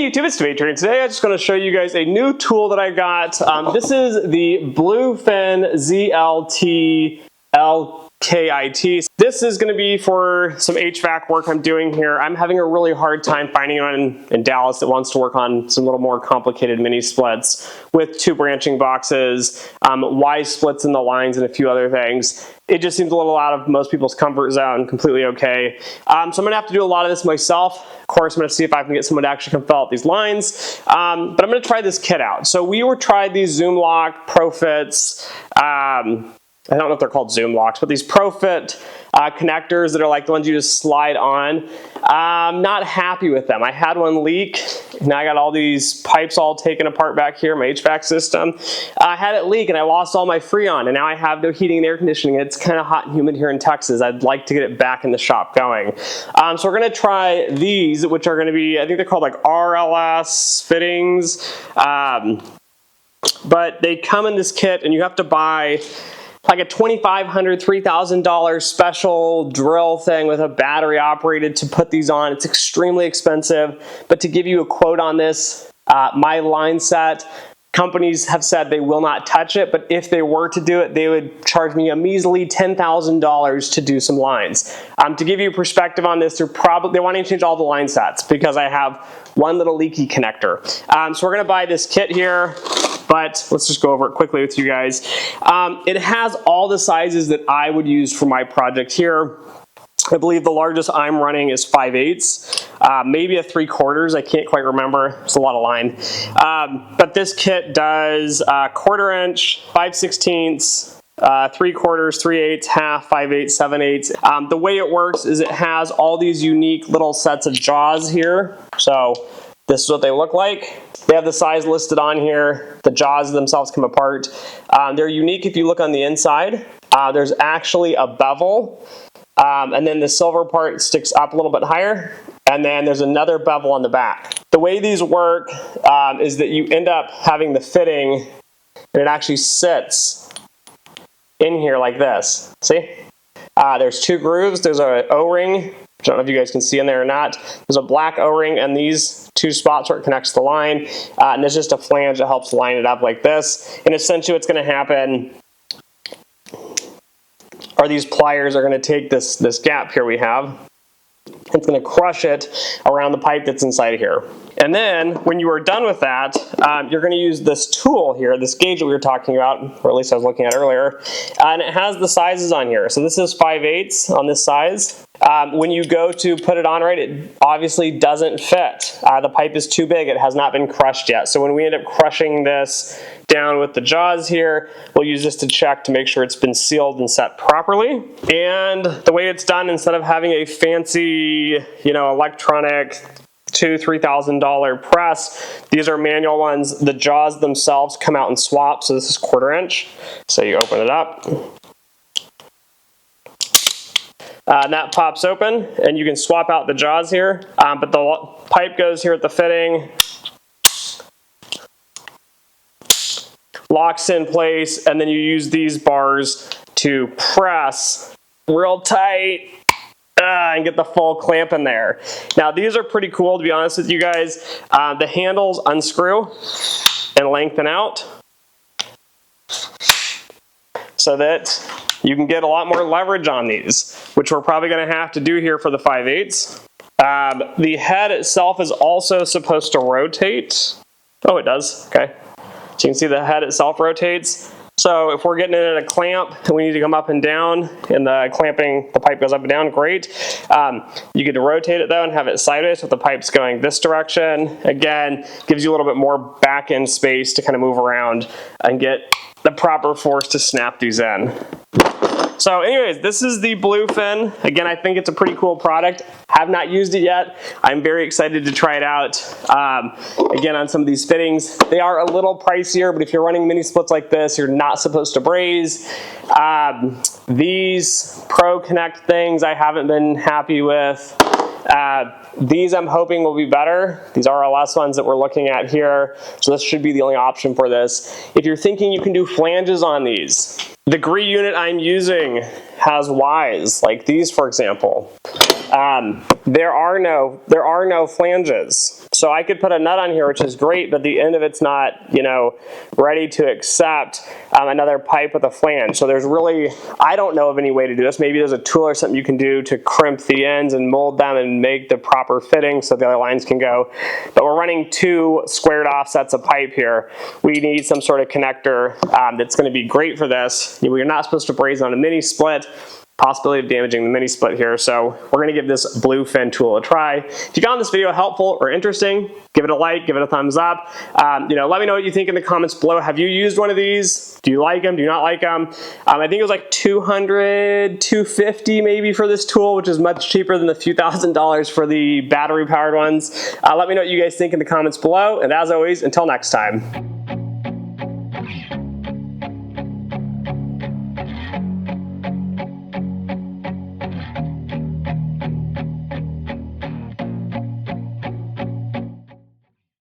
Hey YouTube, it's Dimitri, and today I'm just going to show you guys a new tool that I got. This is the BlueFin ZLTKIT. This is going to be for some HVAC work I'm doing here. I'm having a really hard time finding anyone in Dallas that wants to work on some little more complicated mini splits with 2 branching boxes, Y splits in the lines, and a few other things. It just seems a little out of most people's comfort zone, completely okay. So I'm going to have to do a lot of this myself. Of course, I'm going to see if I can get someone to actually come fill out these lines. But I'm going to try this kit out. So we tried these Zoom Lock ProFits. I don't know if they're called Zoom locks, but these ProFit connectors that are like the ones you just slide on. I'm not happy with them. I had one leak. Now I got all these pipes all taken apart back here, my HVAC system. I had it leak and I lost all my Freon, and now I have no heating and air conditioning. It's kind of hot and humid here in Texas. I'd like to get it back in the shop going. So we're going to try these, which are going to be, I think they're called like RLS fittings. But they come in this kit and you have to buy like a $2,500, $3,000 special drill thing with a battery operated to put these on. It's extremely expensive, but to give you a quote on this, my line set, companies have said they will not touch it, but if they were to do it, they would charge me a measly $10,000 to do some lines. To give you perspective on this, they want to change all the line sets because I have one little leaky connector. So we're going to buy this kit here, but let's just go over it quickly with you guys. It has all the sizes that I would use for my project here. I believe the largest I'm running is 5/8, maybe a 3/4. I can't quite remember. It's a lot of line. But this kit does 1/4 inch, 5/16, 3/4, 3/8, half, 5/8, 7/8. The way it works is it has all these unique little sets of jaws here. So this is what they look like. They have the size listed on here. The jaws themselves come apart. They're unique if you look on the inside. There's actually a bevel. And then the silver part sticks up a little bit higher, and then there's another bevel on the back. The way these work is that you end up having the fitting, and it actually sits in here like this. See? There's 2 grooves. There's an O-ring. I don't know if you guys can see in there or not. There's a black O-ring and these 2 spots where it connects to the line, and there's just a flange that helps line it up like this. And essentially what's going to happen are these pliers are going to take this gap here we have. It's going to crush it around the pipe that's inside here. And then when you are done with that, you're going to use this tool here, this gauge that we were talking about, or at least I was looking at earlier, and it has the sizes on here. So this is 5/8 on this size. When you go to put it on right, it obviously doesn't fit. The pipe is too big. It has not been crushed yet. So when we end up crushing this down with the jaws here, we'll use this to check to make sure it's been sealed and set properly. And the way it's done, instead of having a fancy, electronic $2,000, $3,000 press, these are manual ones. The jaws themselves come out and swap. So this is 1/4 inch. So you open it up. And that pops open, and you can swap out the jaws here, but the pipe goes here at the fitting, locks in place, and then you use these bars to press real tight and get the full clamp in there. Now these are pretty cool, to be honest with you guys. The handles unscrew and lengthen out so that you can get a lot more leverage on these, which we're probably going to have to do here for the 5/8. The head itself is also supposed to rotate. Oh, it does. Okay. So you can see the head itself rotates. So if we're getting it at a clamp and we need to come up and down, and the pipe goes up and down, great. You get to rotate it though and have it sideways with the pipes going this direction. Again, gives you a little bit more back end space to kind of move around and get the proper force to snap these in. So anyways, this is the BlueFin. Again, I think it's a pretty cool product. Have not used it yet. I'm very excited to try it out. Again, on some of these fittings, they are a little pricier, but if you're running mini splits like this, you're not supposed to braze. These Pro Connect things I haven't been happy with. These I'm hoping will be better. These RLS ones that we're looking at here. So this should be the only option for this. If you're thinking you can do flanges on these, the green unit I'm using has Ys, like these for example. there are no flanges. So I could put a nut on here, which is great, but the end of it's not, you know, ready to accept another pipe with a flange. So there's really, I don't know of any way to do this. Maybe there's a tool or something you can do to crimp the ends and mold them and make the proper fitting so the other lines can go. But we're running 2 squared off sets of pipe here. We need some sort of connector that's going to be great for this. We're not supposed to braze on a mini split. Possibility of damaging the mini split here, so we're going to give this BlueFin tool a try. If you found this video helpful or interesting, give it a like, give it a thumbs up. You know, let me know what you think in the comments below. Have you used one of these? Do you like them? Do you not like them? I think it was like $200, $250 maybe for this tool, which is much cheaper than the few $1,000s for the battery powered ones. Let me know what you guys think in the comments below, and as always, until next time.